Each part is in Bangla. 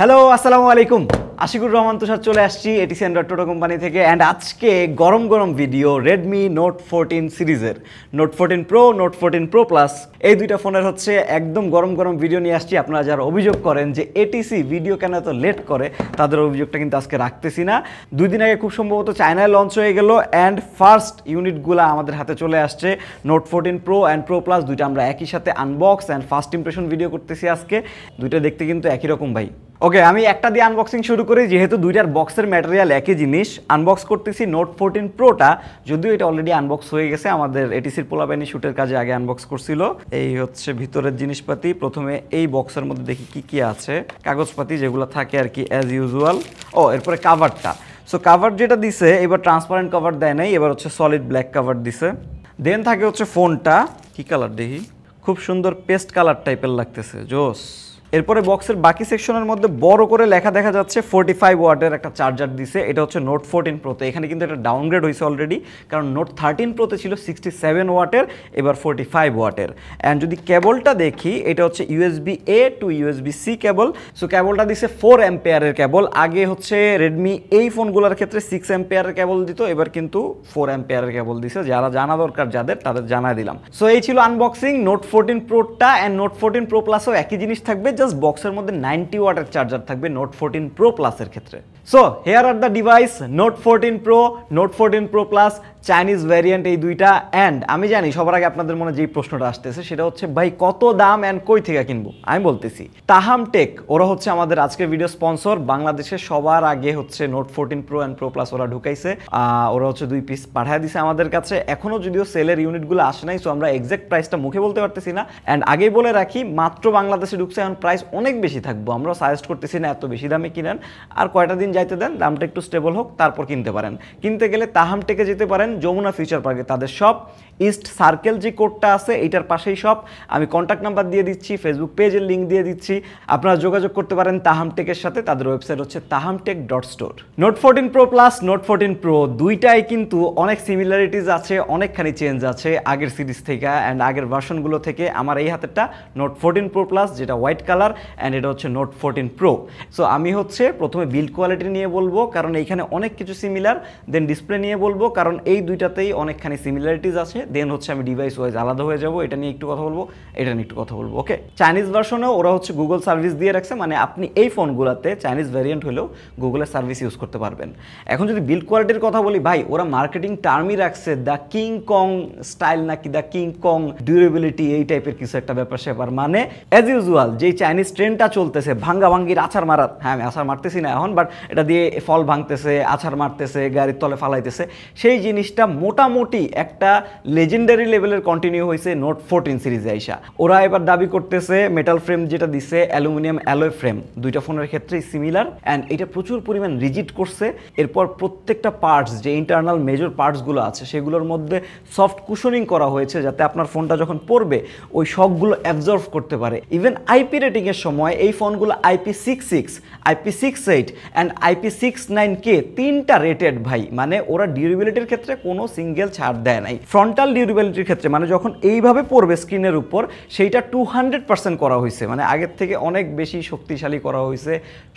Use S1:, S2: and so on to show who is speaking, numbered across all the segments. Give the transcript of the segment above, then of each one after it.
S1: হ্যালো আসসালামু আলাইকুম আশিকুর রহমান তুষার চলে আসছি এটিসি অ্যান্ড্রয়েড টোটো কোম্পানি থেকে অ্যান্ড আজকে গরম গরম ভিডিও রেডমি নোট 14 সিরিজের note 14 pro note 14 pro plus এই দুইটা ফোনের হচ্ছে একদম গরম গরম ভিডিও নিয়ে আসছি। আপনারা যারা অভিযোগ করেন যে এটিসি ভিডিও কেন এত লেট করে তাদের অভিযোগটা কিন্তু আজকে রাখতেছি না। 2 দিন আগে খুব সম্ভবত চায়নায় লঞ্চ হয়ে গেল অ্যান্ড ফার্স্ট ইউনিটগুলো আমাদের হাতে চলে আসছে। Note 14 pro and pro plus দুইটা আমরা একই সাথে unbox and first impression video করতেছি আজকে। দুইটা দেখতে কিন্তু একই রকম ভাই। ওকে, আমি একটা দিয়ে আনবক্সিং শুরু করি, যেহেতু দুইটার বক্সের ম্যাটেরিয়াল একই জিনিস। আনবক্স করতেছি নোট 14 প্রোটা, যদিও এটা অলরেডি আনবক্স হয়ে গেছে, আমাদের এটিসির পোলাপাইনি শ্যুটের কাজে আগে আনবক্স করছিল। এই হচ্ছে ভিতরের জিনিসপাতি। প্রথমে এই বক্সের মধ্যে দেখি কি কি আছে, কাগজপাতি যেগুলো থাকে আর কি অ্যাজ ইউজুয়াল। ও এরপরে কাভারটা, সো কাভার যেটা দিছে এবার ট্রান্সপারেন্ট কাভার দেয় নাই, এবার হচ্ছে সলিড ব্ল্যাক কাভার দিছে। দেন থাকে হচ্ছে ফোনটা, কি কালার দেখি, খুব সুন্দর পেস্ট কালার টাইপের লাগতেছে, জোস। এরপরে বক্সের বাকি সেকশনের মধ্যে বড় করে লেখা দেখা যাচ্ছে 45 ওয়াটের একটা চার্জার দিছে। এটা হচ্ছে নোট 14 প্রোতে। এখানে কিন্তু এটা ডাউনগ্রেড হয়েছে অলরেডি, কারণ নোট 13 প্রোতে ছিল 67 ওয়াটের, এবার 45 ওয়াটের। অ্যান্ড যদি কেবলটা দেখি, এটা হচ্ছে USB A to USB C cable. So কেবলটা দিছে 4 অ্যাম্পিয়ারের কেবল। আগে হচ্ছে রেডমি এই ফোনগুলোর ক্ষেত্রে 6 অ্যাম্পিয়ারের কেবল দিত, এবার কিন্তু 4 অ্যাম্পিয়ারের কেবল দিছে। যারা জানা দরকার যাদের, তাদের জানাই দিলাম। সো এই ছিল আনবক্সিং নোট 14 প্রোটা। অ্যান্ড নোট 14 প্রো প্লাসও একই জিনিস থাকবে, জাস্ট বক্সের মধ্যে 90 ওয়াটের চার্জার থাকবে নোট 14 প্রো প্লাসের ক্ষেত্রে। So here are the device, note 14 pro, note 14 pro plus, Chinese variant এই দুইটা। অ্যান্ড আমি জানি সবার আগে আপনাদের মনে যেই প্রশ্নটা আসতেছে সেটা হচ্ছে ভাই কত দাম অ্যান্ড কই থেকে কিনবো। আমি বলতেছি তাহাম টেক, ওরা হচ্ছে আমাদের আজকের ভিডিও স্পন্সর। বাংলাদেশে সবার আগে হচ্ছে note 14 pro and pro plus ওরা ঢুকাইছে। ওরা হচ্ছে 2 পিস পাঠিয়ে দিছে আমাদের কাছে। এখনো যদিও সেলের ইউনিটগুলো আসে নাই, সো আমরা এক্সাক্ট প্রাইসটা মুখে বলতে পারতেছি না। অ্যান্ড আগেই বলে রাখি, মাত্র বাংলাদেশে ঢুকছে, এখন প্রাইস অনেক বেশি থাকবো। আমরা সাজেস্ট করতেছি না এত বেশি দামে কিনেন, আর কয়টা দিন যাইতে দেন, দামটা একটু স্টেবল হোক, তারপর কিনতে পারেন। কিনতে গেলে তাহাম টেকে যেতে পারেন, যমুনা ফিউচার পার্কে তাদের শপ, ইস্ট সার্কেল যে কোডটা আছে এইটার পাশেই শপ। আমি কন্ট্যাক্ট নাম্বার দিয়ে দিচ্ছি, ফেসবুক পেজের লিঙ্ক দিয়ে দিচ্ছি, আপনারা যোগাযোগ করতে পারেন তাহাম টেকের সাথে। তাদের ওয়েবসাইট হচ্ছে tahamtek.store। Note 14 pro plus, note 14 pro দুইটাই কিন্তু অনেক সিমিলারিটিস আছে, অনেকখানি চেঞ্জ আছে আগের সিরিজ থেকে অ্যান্ড আগের ভার্সনগুলো থেকে। আমার এই হাতেরটা নোট 14 প্রো প্লাস, যেটা হোয়াইট কালার, অ্যান্ড এটা হচ্ছে নোট 14 প্রো। সো আমি হচ্ছে প্রথমে বিল্ড কোয়ালিটি নিয়ে বলবো, কারণ এইখানে অনেক কিছু সিমিলার। দেন ডিসপ্লে নিয়ে বলবো, কারণ এই দুইটাতেই অনেকখানি সিমিলারিটিস আছে। দেন হচ্ছে আমি ডিভাইস ওয়াইজ আলাদা হয়ে যাব, এটা নিয়ে একটু কথা বলবো, এটা নিয়ে একটু কথা বলবো। ওকে, চাইনিজ ভার্সনেও ওরা হচ্ছে গুগল সার্ভিস দিয়ে রাখছে, মানে আপনি এই ফোনগুলোতে চাইনিজ ভ্যারিয়েন্ট হলেও গুগলের সার্ভিস ইউজ করতে পারবেন। এখন যদি বিল্ড কোয়ালিটির কথা বলি, ভাই ওরা মার্কেটিং টার্মই রাখছে দ্য কিং কং স্টাইল, নাকি দ্য কিং কং ডিউরেবিলিটি, এই টাইপের কিছু একটা ব্যাপার স্যাপার। মানে অ্যাজ ইউজুয়াল যেই চাইনিজ ট্রেন্ডটা চলতেছে, ভাঙ্গা ভাঙ্গির আছাড় মারার, হ্যাঁ আমি আছাড় মারতেছি না এখন, বাট এটা দিয়ে ফল ভাঙতেছে, আছাড় মারতেছে, গাড়ির তলে ফালাইতেছে, সেই জিনিসটা মোটামুটি একটা লেজেন্ডারি লেভেলের কন্টিনিউ হয়েছে নোট 14 সিরিজে আইসা। ওরা এবার দাবি করতেছে মেটাল ফ্রেম যেটা দিছে, অ্যালুমিনিয়াম অ্যালয় ফ্রেম, দুইটা ফোনের ক্ষেত্রেই সিমিলার। অ্যান্ড এটা প্রচুর পরিমাণ রিজিড করছে। এরপর প্রত্যেকটা পার্টস, যে ইন্টারনাল মেজর পার্টসগুলো আছে, সেগুলোর মধ্যে সফট কুশনিং করা হয়েছে, যাতে আপনার ফোনটা যখন পড়বে ওই শকগুলো অ্যাবজর্ভ করতে পারে। ইভেন আইপি রেটিংয়ের সময় এই ফোনগুলো IP66, IP68 অ্যান্ড IP69K তিনটা রেটেড ভাই। মানে ওরা ডিউরেবিলিটির ক্ষেত্রে কোনো সিঙ্গেল ছাড় দেয় নাই। ফ্রন্টাল ডিউরেবিলিটির ক্ষেত্রে, মানে যখন এইভাবে পড়বে স্ক্রিনের উপর, সেইটা 200% করা হয়েছে, মানে আগের থেকে অনেক বেশি শক্তিশালী করা হয়েছে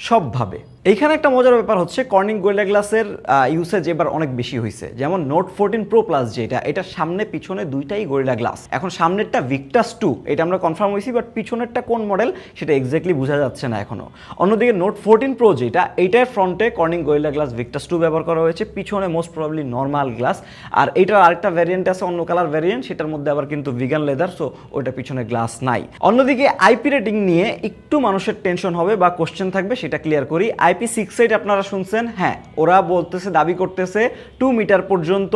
S1: সবভাবে। এইখানে একটা মজার ব্যাপার হচ্ছে কর্নিং গোরিলা গ্লাসের ইউসেজ এবার অনেক বেশি হয়েছে। যেমন নোট 14 প্রো প্লাস যেটা, এটা সামনে পিছনে দুইটাই গোরিলা গ্লাস। এখন সামনেরটা ভিক্টাস 2, এটা আমরা কনফার্ম হয়েছি, বাট পিছনেরটা কোন মডেল সেটা এক্স্যাক্টলি বোঝা যাচ্ছে না এখনো। অন্যদিকে নোট 14 প্রো যেটা, এইটার ফ্রন্টে কর্নিং গোরিলা গ্লাস ভিক্টাস 2 ব্যবহার করা হয়েছে, পিছনে মোস্ট প্রবাবলি নর্মাল গ্লাস। আর এইটার আরেকটা ভ্যারিয়েন্ট আছে, অন্য কালার ভ্যারিয়েন্ট, সেটার মধ্যে আবার কিন্তু ভিগান লেদার, সো ওইটা পিছনে গ্লাস নাই। অন্যদিকে আইপি রেটিং নিয়ে একটু মানুষের টেনশন হবে বা কোশ্চেন থাকবে, সেটা ক্লিয়ার করি। IP68 আপনারা শুনছেন, হ্যাঁ ওরা বলতেছে, দাবি করতেছে 2 মিটার পর্যন্ত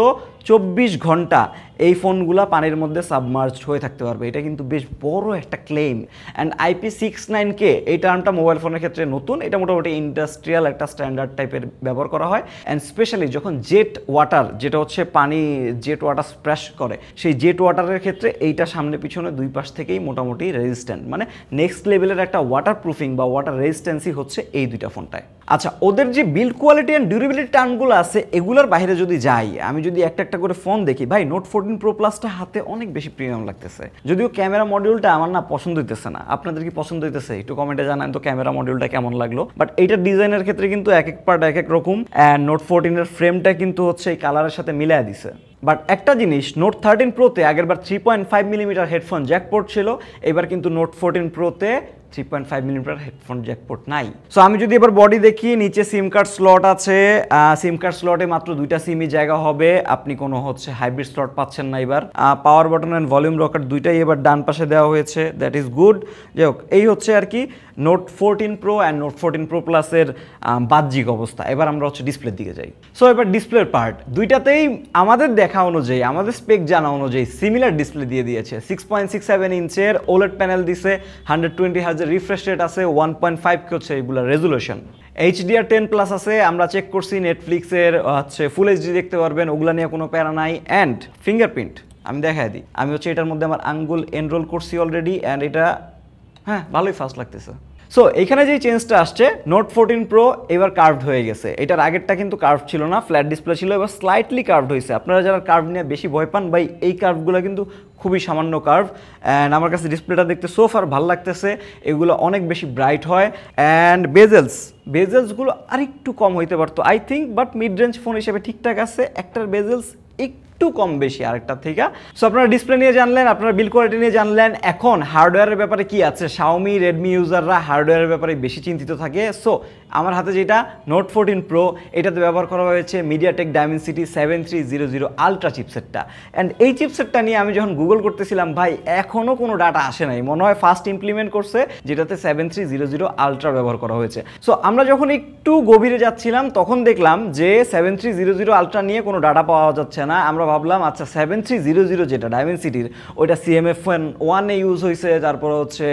S1: 24 ঘন্টা এই ফোনগুলো পানির মধ্যে সাবমার্জড হয়ে থাকতে পারবে। এটা কিন্তু বেশ বড় একটা ক্লেম। অ্যান্ড IP69K এই টার্মটা মোবাইল ফোনের ক্ষেত্রে নতুন, এটা মোটামুটি ইন্ডাস্ট্রিয়াল একটা স্ট্যান্ডার্ড টাইপের ব্যবহার করা হয়। অ্যান্ড স্পেশালি যখন জেট ওয়াটার, যেটা হচ্ছে পানি জেট ওয়াটার স্প্ল্যাশ করে, সেই জেট ওয়াটারের ক্ষেত্রে এইটা সামনে পিছনে দুই পাশ থেকেই মোটামুটি রেজিস্ট্যান্ট, মানে নেক্সট লেভেলের একটা ওয়াটার প্রুফিং বা ওয়াটার রেজিস্ট্যান্সি হচ্ছে এই দুইটা ফোনটায়। আচ্ছা, ওদের যে বিল্ড কোয়ালিটি অ্যান্ড ডিউরেবিলিটি টার্মগুলো আছে, এগুলোর বাইরে যদি যাই, আমি যদি একটা একটা করে ফোন দেখি ভাই নোট 14 প্রো প্লাসটা হাতে অনেক বেশি প্রিমিয়াম লাগতেছে। যদিও ক্যামেরা মডিউলটা আমার না পছন্দ হইতেছে না, আপনাদের কি পছন্দ হইতেছে একটু কমেন্টে জানান তো ক্যামেরা মডিউলটা কেমন লাগলো। বাট এইটার ডিজাইনের ক্ষেত্রে কিন্তু এক এক পার্ট এক এক রকম, অ্যান্ড নোট 14 এর ফ্রেমটা কিন্তু হচ্ছে এই কালারের সাথে মিলাই দিছে। বাট একটা জিনিস, নোট 13 প্রোতে আগেরবার 3.5 মিলিমিটার হেডফোন জ্যাক পোর্ট ছিল, এবার কিন্তু note 14 প্রোতে 3.5 millimetre headphone Jack port নাই। সো আমি যদি এবার বডি দেখি, নিচে সিম কার্ড স্লট আছে, সিম কার্ড স্লটে মাত্র 2টা সিমই জায়গা হবে, আপনি কোনো হচ্ছে হাইব্রিড স্লট পাচ্ছেন না। এবার power button and volume rocker দুইটাই এবার ডান পাশে দেওয়া হয়েছে, দ্যাট ইজ গুড। যাই হোক, এই হচ্ছে আর কি note 14 pro and note 14 pro প্লাসের বাহ্যিক অবস্থা। এবার আমরা হচ্ছে ডিসপ্লের দিকে যাই। সো এবার ডিসপ্লের পার্ট দুইটাতেই আমাদের দেখা অনুযায়ী, আমাদের স্পেক জানা অনুযায়ী সিমিলার ডিসপ্লে দিয়ে দিয়েছে। 6.67 ইঞ্চের ওলেড প্যানেল দিছে, 120 হার্জের রিফ্রেশ রেট আছে, 1.5 কে হচ্ছে এগুলো রেজুলেশন, HDR10+ আছে। আমরা চেক করছি নেটফ্লিক্সের হচ্ছে ফুল এইচডি দেখতে পারবেন, ওগুলা নিয়ে কোনো প্যারা নাই। অ্যান্ড ফিঙ্গারপ্রিন্ট আমি দেখাই দিই, আমি হচ্ছে এটার মধ্যে আমার আঙ্গুল এনরোল করছি অলরেডি, অ্যান্ড এটা হ্যাঁ ভালোই ফাস্ট লাগতেছে। সো এখানে যে চেঞ্জটা আসছে, নোট 14 প্রো এবার কার্ভড হয়ে গেছে। এটার আগেরটা কিন্তু কার্ভ ছিল না, ফ্ল্যাট ডিসপ্লে ছিল, এবার স্লাইটলি কার্ভড হয়েছে। আপনারা যারা কার্ভ নিয়ে বেশি ভয় পান ভাই, এই কার্ভগুলো কিন্তু খুবই সামান্য কার্ভ, অ্যান্ড আমার কাছে ডিসপ্লেটা দেখতে সোফার ভালো লাগতেছে। এগুলো অনেক বেশি ব্রাইট হয়, অ্যান্ড বেজেলসগুলো আরেকটু কম হইতে পারতো I think, but mid range phone হিসেবে ঠিকঠাক আছে। একটার বেজেলস একটু কম বেশি আরেকটা থেকে। সো আপনারা ডিসপ্লে নিয়ে জানলেন, আপনারা বিল্ড কোয়ালিটি নিয়ে জানলেন। এখন হার্ডওয়্যারের ব্যাপারে কি আছে, শাওমি রেডমি ইউজাররা হার্ডওয়্যারের ব্যাপারে বেশি চিন্তিত থাকে। সো আমার হাতে যেটা নোট 14 প্রো, এটাতে ব্যবহার করা হয়েছে মিডিয়াটেক ডায়মেনসিটি 7300 আলট্রা চিপসেটটা। অ্যান্ড এই চিপসেটটা নিয়ে আমি যখন গুগল করতেছিলাম ভাই, এখনও কোনো ডাটা আসে নাই, মনে হয় ফার্স্ট ইমপ্লিমেন্ট করছে, যেটাতে 7300 আলট্রা ব্যবহার করা হয়েছে। সো আমরা যখন একটু গভীরে যাচ্ছিলাম তখন দেখলাম যে 7300 আলট্রা নিয়ে কোনো ডাটা পাওয়া যাচ্ছে না। আমরা ভাবলাম আচ্ছা 7300 যেটা ডায়মেনসিটির, ওইটা CMF1 ইউজ হয়েছে, তারপর হচ্ছে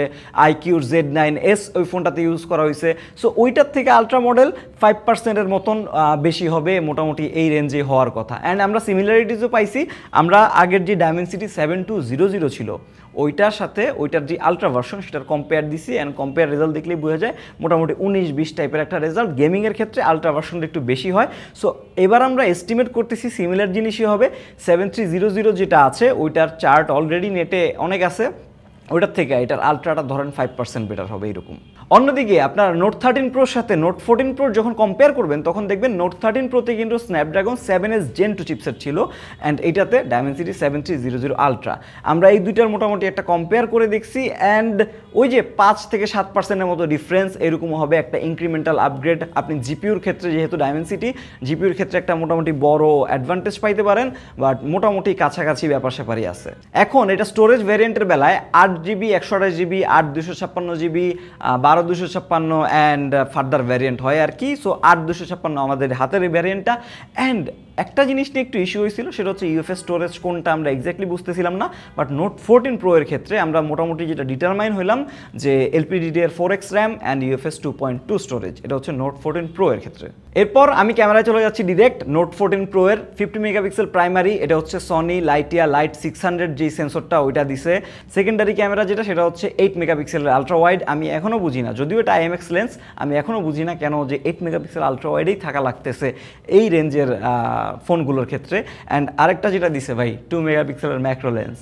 S1: iQOO Z9S ওই ফোনটাতে ইউজ করা হয়েছে। সো ওইটার থেকে আলট্রা মডেল 5%-এর মতন বেশি হবে মোটামুটি, এই রেঞ্জে হওয়ার কথা। অ্যান্ড আমরা সিমিলারিটিসও পাইছি। আমরা আগের যে ডায়মেনসিটি 7200 ছিল ওইটার সাথে ওইটার যে আলট্রা ভার্সন সেটার কম্পেয়ার দিছি, অ্যান্ড কম্পেয়ার রেজাল্ট দেখলেই বোঝা যায় মোটামুটি 19-20 টাইপের একটা রেজাল্ট। গেমিংয়ের ক্ষেত্রে আলট্রা ভার্সনটা একটু বেশি হয়। সো এবার আমরা এস্টিমেট করতেছি সিমিলার জিনিসই হবে। 7300 যেটা আছে ওইটার চার্ট অলরেডি নেটে অনেক আছে, ওইটার থেকে এটার আলট্রাটা ধরেন 5% বেটার হবে এইরকম। অন্যদিকে আপনার নোট 13 প্রোর সাথে নোট 14 প্রোর যখন কম্পেয়ার করবেন তখন দেখবেন নোট 13 প্রোতে কিন্তু স্ন্যাপড্রাগন 7S Gen 2 চিপসেট ছিল, অ্যান্ড এইটাতে ডায়মেনসিটি 7300 আলট্রা। আমরা এই দুইটার মোটামুটি একটা কম্পেয়ার করে দেখছি, অ্যান্ড ওই যে 5-7%-এর মতো ডিফারেন্স এরকম হবে, একটা ইনক্রিমেন্টাল আপগ্রেড। আপনি জিপিউর ক্ষেত্রে যেহেতু ডায়মেনসিটি, জিপিউর ক্ষেত্রে একটা মোটামুটি বড় অ্যাডভান্টেজ পাইতে পারেন, বাট মোটামুটি কাছাকাছি ব্যাপার স্যাপারই আছে। এখন এটা স্টোরেজ ভ্যারিয়েন্টের বেলায় 8GB 128GB 8/256GB 12/256 and further variant হয় আর কি। সো 8/256 আমাদের হাতের এই ভ্যারিয়েন্টটা। অ্যান্ড একটা জিনিস নিয়ে একটু ইস্যু হয়েছিল, সেটা হচ্ছে ইউএফএস স্টোরেজ কোনটা আমরা এক্স্যাক্টলি বুঝতেছিলাম না। বাট নোট 14 প্রো এর ক্ষেত্রে আমরা মোটামুটি যেটা ডিটারমাইন হইলাম যে LPDDR4X RAM and UFS 2.2 storage, এটা হচ্ছে নোট 14 প্রো এর ক্ষেত্রে। এরপর আমি ক্যামেরায় চলে যাচ্ছি ডিরেক্ট। নোট 14 প্রো এর 50 মেগাপিক্সেল প্রাইমারি, এটা হচ্ছে সনি লাইটিয়া লাইট 600 যেই সেন্সরটা ওইটা দিছে। সেকেন্ডারি ক্যামেরা যেটা সেটা হচ্ছে 8 মেগাপিক্সেলের আলট্রা ওয়াইড। আমি এখনও বুঝি না, যদিও এটা IMX লেন্স, আমি এখনও বুঝি না কেন যে 8 মেগাপিক্সেল আলট্রা ওয়াইডেই থাকা লাগতেছে এই রেঞ্জের ফোনগুলোর ক্ষেত্রে। অ্যান্ড আরেকটা যেটা দিছে ভাই 2 মেগাপিক্সেলের ম্যাক্রো লেন্স,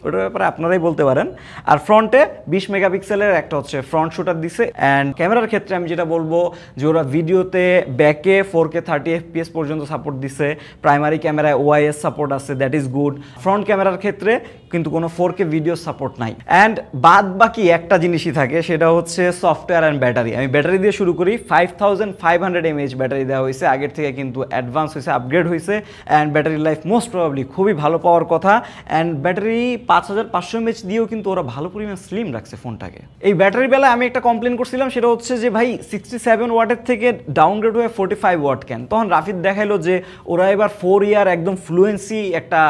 S1: ওটার ব্যাপারে আপনারাই বলতে পারেন। আর ফ্রন্টে 20 মেগাপিক্সেলের একটা হচ্ছে ফ্রন্ট শুটার দিছে। অ্যান্ড ক্যামেরার ক্ষেত্রে আমি যেটা বলবো যে ওরা ভিডিওতে ব্যাকে 4K 30 FPS পর্যন্ত সাপোর্ট দিছে। প্রাইমারি ক্যামেরায় OIS সাপোর্ট আছে, দ্যাট ইজ গুড। ফ্রন্ট ক্যামেরার ক্ষেত্রে কিন্তু কোনো 4K ভিডিও সাপোর্ট নাই। অ্যান্ড বাদ বাকি একটা জিনিসই থাকে, সেটা হচ্ছে সফটওয়্যার অ্যান্ড ব্যাটারি। আমি ব্যাটারি দিয়ে শুরু করি। 5500 mAh ব্যাটারি দেওয়া হয়েছে, আগের থেকে কিন্তু অ্যাডভান্স হয়েছে, আপগ্রেড হয়েছে। And battery life most probably খুবই ভালো পাওয়ার কথা। অ্যান্ড ব্যাটারি 5500 mAh দিয়েও কিন্তু ওরা ভালো পরিমাণ স্লিম রাখছে ফোনটাকে। এই ব্যাটারির বেলায় আমি একটা কমপ্লেন করছিলাম, সেটা হচ্ছে যে ভাই 67 ওয়াটের থেকে ডাউনগ্রেড হয়ে 45 ওয়াট কেন। তখন রাফিদ দেখাইলো যে ওরা এবার 4 ইয়ার একদম ফ্লুয়েন্সি একটা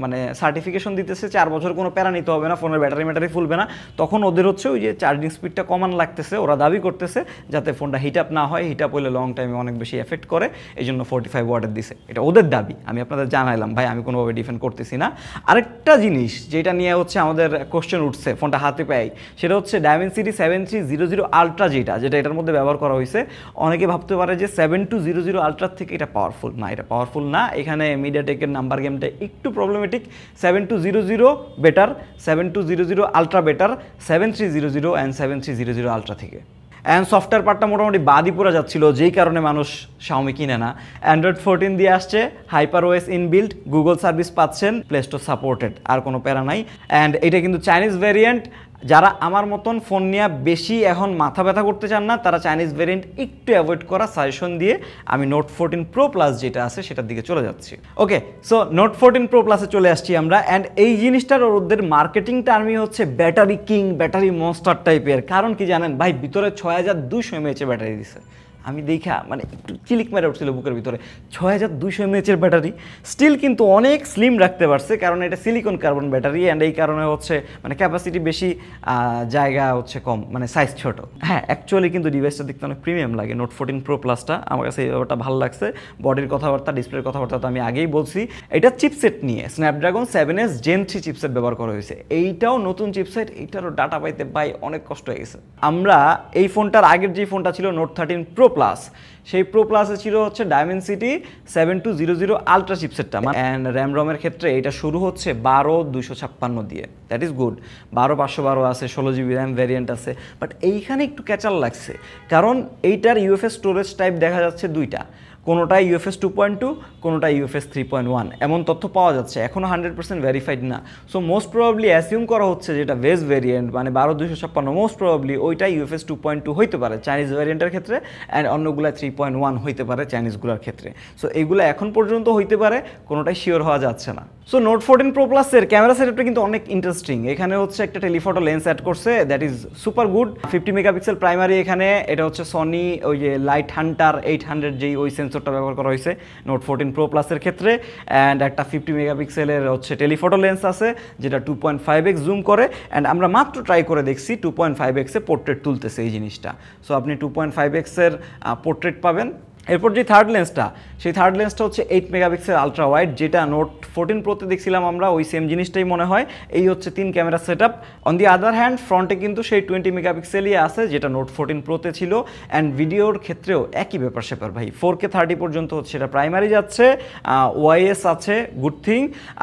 S1: মানে সার্টিফিকেশন দিতেছে, 4 বছর কোনো প্যারা নিতে হবে না, ফোনের ব্যাটারি ফুলবে না। তখন ওদের হচ্ছে ওই যে চার্জিং স্পিডটা কমান লাগতেছে, ওরা দাবি করতেছে যাতে ফোনটা হিট আপ না হয়, হিট আপ হলে লং টাইমে অনেক বেশি এফেক্ট করে, এই জন্য 45 ওয়াটের দিছে। এটা ওদের দাবি, আমি আপনাদের জানাইলাম ভাই, আমি কোনোভাবে ডিফেন্ড করতেছি না। আরেকটা জিনিস যেটা যেটা নিয়ে হচ্ছে আমাদের কোশ্চেন উঠছে ফোনটা হাতে পাই, সেটা হচ্ছে Dimensity 7300 Ultra, যেটা এটার মধ্যে ব্যবহার করা হয়েছে। অনেকে ভাবতে পারে যে 7200 Ultra থেকে এটা পাওয়ারফুল না, এটা পাওয়ারফুল না। এখানে মিডিয়াটেকের নাম্বার গেমটা একটু problematic. 7200 better, 7200 Ultra better 7300 and 7300 Ultra থেকে। অ্যান্ড সফটওয়্যার পার্টটা মোটামুটি বাদই পড়ে যাচ্ছিল, যেই কারণে মানুষ Xiaomi কিনে না। Android 14 দিয়ে আসছে, HyperOS ইনবিল্ট, গুগল সার্ভিস পাচ্ছেন, প্লে স্টোর সাপোর্টেড, আর কোনো প্যারা নাই। অ্যান্ড এটা কিন্তু চাইনিজ ভ্যারিয়েন্ট। যারা আমার মতন ফোন নিয়ে বেশি এখন মাথা ব্যথা করতে চান না, তারা চাইনিজ ভ্যারিয়েন্ট একটু অ্যাভয়েড করা সাজেশন দিয়ে আমি নোট 14 প্রো প্লাস যেটা আছে সেটার দিকে চলে যাচ্ছি। ওকে, সো নোট 14 প্রো প্লাসে চলে আসছি আমরা। অ্যান্ড এই জিনিসটার ওদের মার্কেটিংটা আমি হচ্ছে ব্যাটারি কিং, ব্যাটারি মনস্টার টাইপের। কারণ কি জানেন ভাই, ভিতরে 6200 mAh ব্যাটারি দিছে। আমি দেখা মানে একটু চিলিক মেরে উঠছিল বুকের ভিতরে। 6200 mAh ব্যাটারি স্টিল কিন্তু অনেক স্লিম রাখতে পারছে, কারণ এটা সিলিকন কার্বন ব্যাটারি। অ্যান্ড এই কারণে হচ্ছে মানে ক্যাপাসিটি বেশি, জায়গা হচ্ছে কম, মানে সাইজ ছোট। হ্যাঁ, অ্যাকচুয়ালি কিন্তু ডিভাইসটা দেখতে অনেক প্রিমিয়াম লাগে নোট 14 প্রো প্লাসটা। আমার কাছে এই ব্যাপারটা ভালো লাগছে। বডির কথাবার্তা, ডিসপ্লের কথাবার্তা তো আমি আগেই বলছি। এটা চিপসেট নিয়ে স্ন্যাপড্রাগন 7S Gen 3 চিপসেট ব্যবহার করা হয়েছে। এইটাও নতুন চিপসেট, এইটারও ডাটা পাইতে ভাই অনেক কষ্ট হয়ে গেছে। আমরা এই ফোনটার আগের যে ফোনটা ছিল নোট 13 প্রো প্লাস, সেই প্রো প্লাসে ছিল হচ্ছে Dimensity 7200 Ultra চিপসেটটা। অ্যান্ড র্যাম রমের ক্ষেত্রে এটা শুরু হচ্ছে 12256 দিয়ে, দ্যাট ইজ গুড। 12512 আছে, 16GB র্যাম ভ্যারিয়েন্ট আছে। বাট এইখানে একটু ক্যাচাল লাগছে, কারণ এইটার ইউএফএস স্টোরেজ টাইপ দেখা যাচ্ছে দুইটা, কোনোটাই UFS 2.2, কোনোটাই UFS 3.1, এমন তথ্য পাওয়া যাচ্ছে। এখনও 100% ভেরিফাইড না। সো মোস্ট প্রবাবলি অ্যাসিউম করা হচ্ছে যেটা বেস ভেরিয়েন্ট মানে 12256, মোস্ট প্রবাবলি ওইটাই UFS 2.2 হইতে পারে চাইনিজ ভ্যারিয়েন্টের ক্ষেত্রে, অ্যান্ড অন্যগুলো 3.1 হইতে পারে চাইনিজগুলোর ক্ষেত্রে। সো এইগুলো এখন পর্যন্ত হইতে পারে, কোনোটাই শিওর হওয়া যাচ্ছে না। সো নোট 14 প্রো প্লাসের ক্যামেরা সেটআপটা কিন্তু অনেক ইন্টারেস্টিং। এখানে হচ্ছে একটা টেলিফটো লেন্স অ্যাড করছে, that is super good. 50 megapixel primary এখানে, এটা হচ্ছে সনি ওই যে লাইট হান্টার 800 যেই ওই সেন্সরটা ব্যবহার করা হয়েছে নোট 14 প্রো প্লাসের ক্ষেত্রে। অ্যান্ড একটা 50 মেগাপিক্সেলের হচ্ছে টেলিফটো লেন্স আছে, যেটা 2.5x জুম করে। অ্যান্ড আমরা মাত্র ট্রাই করে দেখছি 2.5x এ পোর্ট্রেট তুলতেছে এই জিনিসটা। সো আপনি 2.5x এর পোর্ট্রেট পাবেন। এরপর যে থার্ড লেন্সটা, সেই থার্ড লেন্সটা হচ্ছে 8 মেগাপিক্সেল আলট্রা ওয়াইড, যেটা নোট 14 প্রোতে দেখছিলাম আমরা, ওই সেম জিনিসটাই মনে হয়। এই হচ্ছে 3 camera setup. On the other hand ফ্রন্টে কিন্তু সেই 20 মেগাপিক্সেলই আছে, যেটা নোট 14 প্রোতে ছিল। অ্যান্ড ভিডিওর ক্ষেত্রেও একই ব্যাপার স্যাপার ভাই, 4K 30 পর্যন্ত হচ্ছে, এটা প্রাইমারি যাচ্ছে, ওয়াইএস আছে, গুড থিং।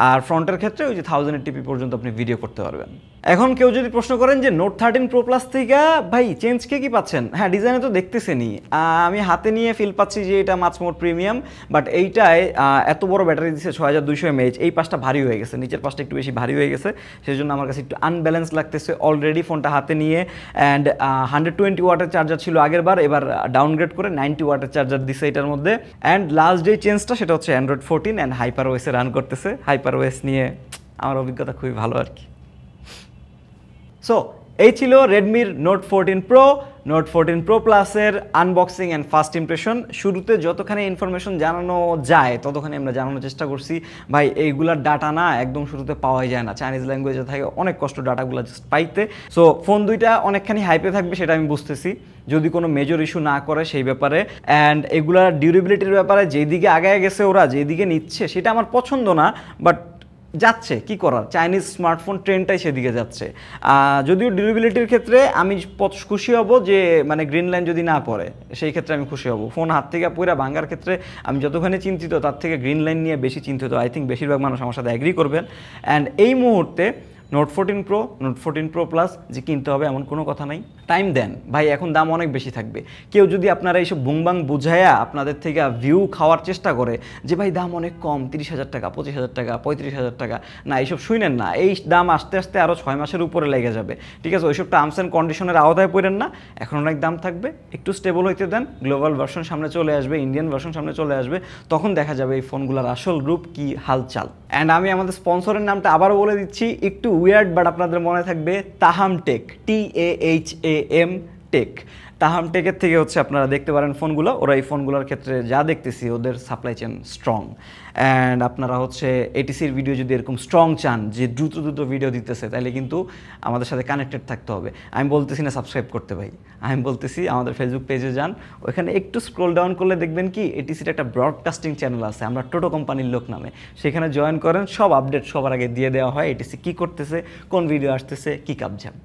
S1: আর ফ্রন্টের ক্ষেত্রে ওই যে 1080p পর্যন্ত আপনি ভিডিও করতে পারবেন। এখন কেউ যদি প্রশ্ন করেন যে নোট 13 প্রো প্লাস থেকে ভাই চেঞ্জ কি পাচ্ছেন, হ্যাঁ ডিজাইনে তো দেখতেছেনি, আমি হাতে নিয়ে ফিল পাচ্ছি যে এটা মাছ মোর প্রিমিয়াম। বাট এইটায় এত বড় ব্যাটারি দিচ্ছে 6200 mAh, এই পাশটা ভারী হয়ে গেছে, নিচের পাশটা একটু বেশি ভারী হয়ে গেছে, সেই জন্য আমার কাছে একটু আনব্যালেন্স লাগতেছে অলরেডি ফোনটা হাতে নিয়ে। অ্যান্ড 120 ওয়াটের চার্জার ছিল আগের বার, এবার ডাউনগ্রেড করে 90 ওয়াটের চার্জার দিছে এটার মধ্যে। অ্যান্ড লাস্ট যে চেঞ্জটা সেটা হচ্ছে Android 14 and HyperOS A run করতেছে। HyperOS নিয়ে আমার অভিজ্ঞতা খুবই ভালো আর কি। সো এই ছিল রেডমির নোট 14 প্রো, নোট 14 প্রো প্লাসের আনবক্সিং অ্যান্ড ফার্স্ট ইমপ্রেশন। শুরুতে যতখানি ইনফরমেশন জানানো যায় ততখানি আমরা জানানোর চেষ্টা করছি। ভাই এইগুলার ডাটা না একদম শুরুতে পাওয়াই যায় না, চাইনিজ ল্যাঙ্গুয়েজে থাকে, অনেক কষ্ট ডাটাগুলো জাস্ট পাইতে। সো ফোন দুইটা অনেকখানি হাইপে থাকবে সেটা আমি বুঝতেছি, যদি কোনো মেজর ইস্যু না করে সেই ব্যাপারে। অ্যান্ড এগুলার ডিউরেবিলিটির ব্যাপারে যেদিকে আগায় গেছে ওরা, যেদিকে নিচ্ছে সেটা আমার পছন্দ না, বাট যাচ্ছে কি করার, চাইনিজ স্মার্টফোন ট্রেন্ডটাই সেদিকে যাচ্ছে। যদিও ডিউরেবিলিটির ক্ষেত্রে আমি খুশি হব যে মানে গ্রিন লাইন যদি না পড়ে, সেই ক্ষেত্রে আমি খুশি হব। ফোন হাত থেকে পুরা ভাঙার ক্ষেত্রে আমি যতখানি চিন্তিত তার থেকে গ্রিন লাইন নিয়ে বেশি চিন্তিত। আই থিঙ্ক বেশিরভাগ মানুষ আমার সাথে অ্যাগ্রি করবেন। অ্যান্ড এই মুহূর্তে note 14 pro, note 14 pro plus যে কিনতে হবে এমন কোনো কথা নাই, টাইম দেন ভাই, এখন দাম অনেক বেশি থাকবে। কেউ যদি আপনারা এইসব বুংবাং বুঝাইয়া আপনাদের থেকে ভিউ খাওয়ার চেষ্টা করে যে ভাই দাম অনেক কম, 30,000 টাকা, 25,000 টাকা, 35,000 টাকা, না এইসব শুনেন না, এই দাম আস্তে আস্তে আরও 6 মাসের উপরে লেগে যাবে, ঠিক আছে? ওইসব টার্মস অ্যান্ড কন্ডিশনের আওতায় পড়েন না, এখন অনেক দাম থাকবে, একটু স্টেবল হইতে দেন, গ্লোবাল ভার্সন সামনে চলে আসবে, ইন্ডিয়ান ভার্সন সামনে চলে আসবে, তখন দেখা যাবে এই ফোনগুলোর আসল রূপ কি হালচাল। অ্যান্ড আমি আমাদের স্পন্সরের নামটা আবারও বলে দিচ্ছি, একটু উইয়ার্ড বাট আপনাদের মনে থাকবে, তাহাম টেক, TAHAM টেক। তাহাম টেকের থেকে হচ্ছে আপনারা দেখতে পারেন ফোনগুলো, ওরা এই ফোনগুলোর ক্ষেত্রে যা দেখতেছি ওদের সাপ্লাই চেন স্ট্রং। অ্যান্ড আপনারা হচ্ছে এটিসির ভিডিও যদি এরকম স্ট্রং চান যে দ্রুত দ্রুত ভিডিও দিতেছে, তাহলে কিন্তু আমাদের সাথে কানেক্টেড থাকতে হবে। আমি বলতেছি না সাবস্ক্রাইব করতে ভাই, আমি বলতেছি আমাদের ফেসবুক পেজে যান, ওইখানে একটু স্ক্রোল ডাউন করলে দেখবেন কি এটিসির একটা ব্রডকাস্টিং চ্যানেল আছে, আমরা টোটো কোম্পানির লোক নামে, সেখানে জয়েন করেন, সব আপডেট সবার আগে দিয়ে দেওয়া হয়, এটিসি কী করতেছে, কোন ভিডিও আসতেছে, কী কাবজাব।